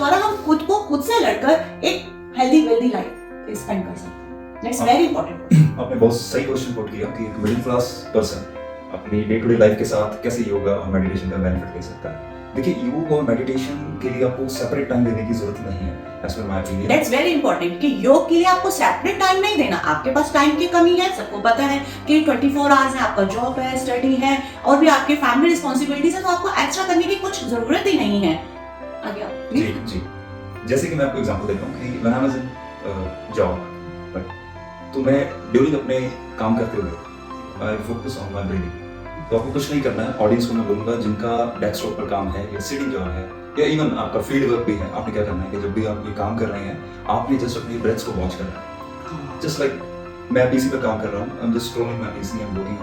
द्वारा हम खुद को खुद से लड़कर एक हेल्दी वेल्दी लाइफ स्पेंड कर सकते हैं। That's very important. आपने बहुत सही क्वेश्चन पुट किया कि एक मिडिल क्लास पर्सन अपनी डे टू डे लाइफ के साथ कैसे योगा और मेडिटेशन का बेनिफिट ले सकता है। देखिए, योग और मेडिटेशन के लिए आपको सेपरेट टाइम देने की जरूरत नहीं है, as per my opinion. That's very important कि योग के लिए आपको सेपरेट टाइम नहीं देना। आपके पास टाइम की कमी है, सबको पता है कि 24 आवर्स है, आपका जॉब है, स्टडी है और भी आपके फैमिली रिस्पांसिबिलिटीज है, तो आपको एक्स्ट्रा करने की कुछ जरूरत ही नहीं है। आगे आप जी जी, जैसे कि मैं आपको एग्जांपल देता हूँ कि when I was in job, तो मैं ड्यूरिंग अपने काम करते हुए I focus on my breathing. तो आपको कुछ नहीं करना है। ऑडियंस को मैं बोलूंगा जिनका डेस्कटॉप पर काम है या सिटिंग जॉब है या इवन आपका फील्ड वर्क भी है, आपने क्या करना है कि जब भी आप ये काम कर रहे हैं, आपने जस्ट अपनी ब्रेथ्स को वॉच करना है। जस्ट लाइक मैं पीसी पर काम कर रहा हूँ, I am just scrolling my PC, I am working,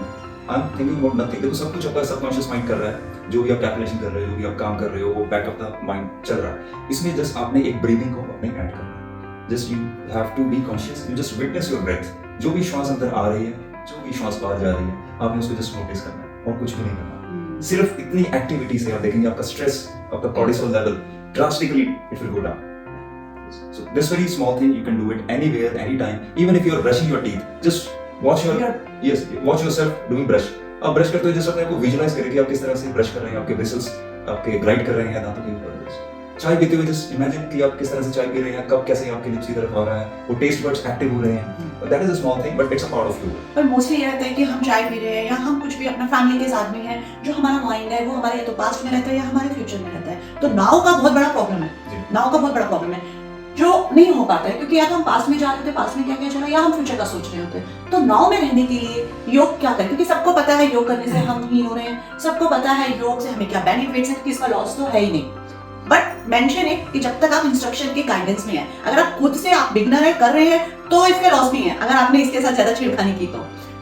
I am thinking about nothing. देखो, सब कुछ आपका सबकॉन्शियस माइंड कर रहा है, जो भी आप कैलकुलेशन कर रहे हो, जो भी आप काम कर रहे हो, वो बैक ऑफ द माइंड चल रहा है। इसमें जस्ट आपने एक ब्रीदिंग को अपने ऐड करना है। Just you have to be conscious, you just witness your breath. जो भी श्वास अंदर आ रही है, जो भी श्वास बाहर जा रही है, आपने उसको जस्ट नोटिस करना है और कुछ भी नहीं करना। सिर्फ इतनी एक्टिविटी से आप देखेंगे आपका स्ट्रेस, आपका cortisol level drastically it will go down. So this very small thing you can do it anywhere, anytime, even if you are brushing your teeth. Just watch watch yourself doing brush. आप brush करते हो just अपने आप को visualise करें कि आप किस तरह से ब्रश कर रहे हैं, आपके ब्रिसल्स आपके ग्राइंड कर रहे हैं दांतों के ऊपर। चाय पीते हुए जस्ट इमेजिन कि आप किस तरह से चाय पी रहे हैं, कब कैसे आपके लिप्स की तरफ आ रहा है, वो टेस्ट बड्स एक्टिव हो रहे हैं। That is a small thing but it's a part of you. पर मोस्टली ये रहता है कि हम चाय पी रहे हैं या हम कुछ भी अपना फैमिली के साथ में है, जो हमारा माइंड है वो हमारे या तो पास्ट में रहता है या हमारे फ्यूचर में रहता है। तो नाउ का बहुत बड़ा प्रॉब्लम है, नाउ का बहुत बड़ा प्रॉब्लम है जो नहीं हो पाता है, क्योंकि या तो हम पास्ट में जा रहे होते, पास्ट में क्या क्या चला, या हम फ्यूचर का सोच रहे होते हैं। तो नाउ में रहने के लिए योग क्या करें, क्योंकि सबको पता है योग करने से हम हील हो रहे हैं, सबको पता है योग से हमें क्या बेनिफिट्स हैं, किसका लॉस तो है ही नहीं। बट मेंशन है कि जब तक आप इंस्ट्रक्शन के गाइडेंस में है, अगर आप खुद से आप बिगनर है कर रहे हैं तो इसका लॉस नहीं है, अगर आपने इसके साथ ज्यादा छेड़खानी की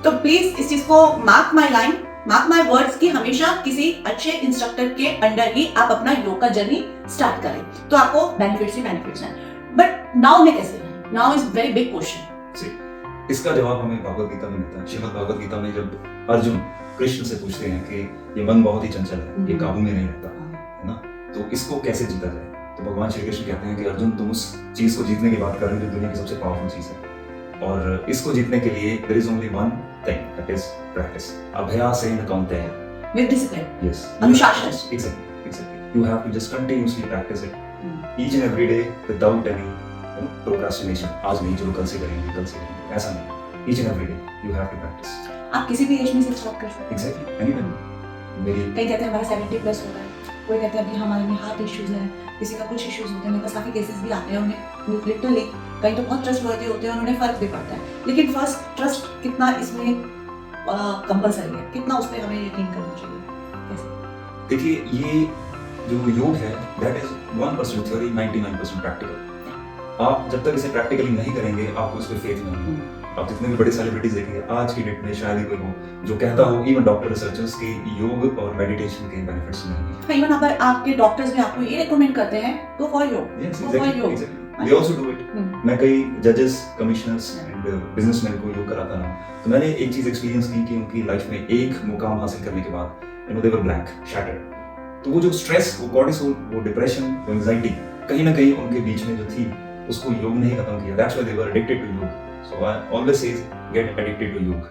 तो प्लीज इस चीज को mark my line, mark my words कि हमेशा किसी अच्छे इंस्ट्रक्टर के अंडर ही आप अपना योग का जर्नी स्टार्ट करें, तो आपको बेनिफिट्स ही बेनिफिट्स हैं। बट नाउ में कैसे है, now is very big question. इसका जवाब हमें भगवद गीता में मिलता है। श्रीमद् भगवद गीता में जब अर्जुन कृष्ण से पूछते हैं कि ये मन बहुत ही चंचल है, ये काबू में नहीं रहता है ना, तो इसको कैसे जीता जाए, तो भगवान श्री कृष्ण कहते हैं कि अर्जुन, तुम उस चीज को जीतने की बात कर रहे हो जो दुनिया की सबसे पावरफुल चीज है, और इसको जीतने के लिए there is only one thing, that is practice. अभ्यासेन कौन्तेय, विद डिसिप्लिन, यस, अनुशासन। Exactly, you have to just continuously practice it each and every day without any procrastination. आज नहीं, चलो कल से करेंगे, कल से करेंगे, ऐसा नहीं। Each and every day you have to practice. आप किसी भी एज में से स्टार्ट कर सकते हैं। Exactly, any time. मेरी कई कहते हैं हमारा 70 प्लस हो रहा है, कोई कहते हैं अभी हमारे में हार्ट इश्यूज है, किसी का कुछ इश्यूज होते हैं, मेरे पास काफी केसेस भी आते हैं, उन्हें लिटरली कई तो बहुत ट्रस्टवर्दी होते हैं, उन्हें फर्क भी पड़ता है। लेकिन फर्स्ट ट्रस्ट कितना इसमें कंपलसरी है, कितना उस पर हमें यकीन करना चाहिए, कैसे? देखिए, ये जो योग है दैट इज 1% थ्योरी, 99% प्रैक्टिकल। आप जब तक इसे प्रैक्टिकली नहीं करेंगे, आपको इस पे फेथ नहीं है। आप जितने भी बड़े सेलिब्रिटीज देखेंगे आज की डेट में, शायद ही कोई हो जो कहता हो, इवन डॉक्टर रिसर्चर्स की योग और मेडिटेशन के बेनिफिट्स नहीं है। इवन अगर आपके डॉक्टर्स भी आपको ये रिकमेंड करते हैं गो फॉर योग, यस, गो फॉर योग, exactly, they also do it. मैं कई जजेस, कमिश्नर्स एंड बिजनेसमैन को योग कराता रहा, तो मैंने एक चीज एक्सपीरियंस की कि उनकी लाइफ में एक मुकाम हासिल करने के बाद दे वर ब्लैंक, शैटर्ड। तो वो जो स्ट्रेस, वो कॉर्टिसोल, वो डिप्रेशन, वो एंजाइटी कहीं ना कहीं उनके बीच में जो थी, उसको योग ने ही खत्म किया। That's why they were addicted to yoga. So I always say get addicted to योग।